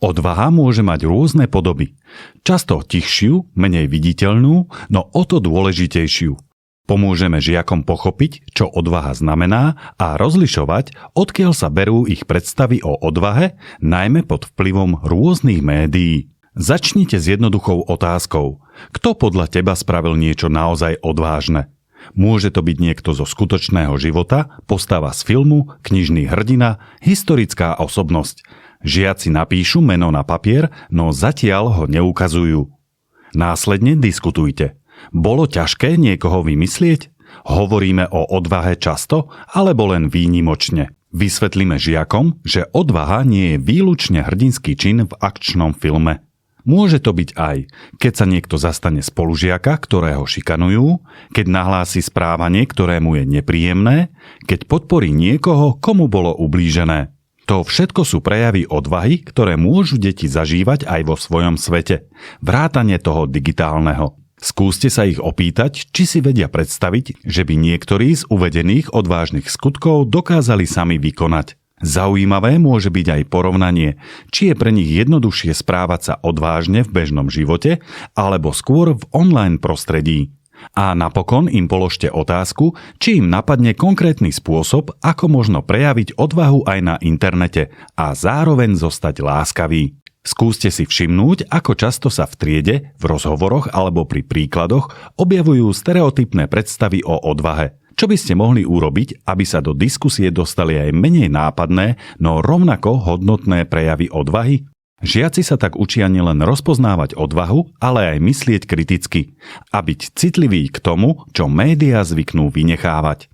Odvaha môže mať rôzne podoby. Často tichšiu, menej viditeľnú, no o to dôležitejšiu. Pomôžeme žiakom pochopiť, čo odvaha znamená a rozlišovať, odkiaľ sa berú ich predstavy o odvahe, najmä pod vplyvom rôznych médií. Začnite s jednoduchou otázkou. Kto podľa teba spravil niečo naozaj odvážne? Môže to byť niekto zo skutočného života, postava z filmu, knižný hrdina, historická osobnosť. Žiaci napíšu meno na papier, no zatiaľ ho neukazujú. Následne diskutujte. Bolo ťažké niekoho vymyslieť? Hovoríme o odvahe často, alebo len výnimočne. Vysvetlíme žiakom, že odvaha nie je výlučne hrdinský čin v akčnom filme. Môže to byť aj, keď sa niekto zastane spolužiaka, ktorého šikanujú, keď nahlási správanie, ktorému je nepríjemné, keď podporí niekoho, komu bolo ublížené. To všetko sú prejavy odvahy, ktoré môžu deti zažívať aj vo svojom svete, vrátane toho digitálneho. Skúste sa ich opýtať, či si vedia predstaviť, že by niektorý z uvedených odvážnych skutkov dokázali sami vykonať. Zaujímavé môže byť aj porovnanie, či je pre nich jednoduchšie správať sa odvážne v bežnom živote, alebo skôr v online prostredí. A napokon im položte otázku, či im napadne konkrétny spôsob, ako možno prejaviť odvahu aj na internete a zároveň zostať láskavý. Skúste si všimnúť, ako často sa v triede, v rozhovoroch alebo pri príkladoch objavujú stereotypné predstavy o odvahe. Čo by ste mohli urobiť, aby sa do diskusie dostali aj menej nápadné, no rovnako hodnotné prejavy odvahy? Žiaci sa tak učia nielen rozpoznávať odvahu, ale aj myslieť kriticky a byť citliví k tomu, čo médiá zvyknú vynechávať.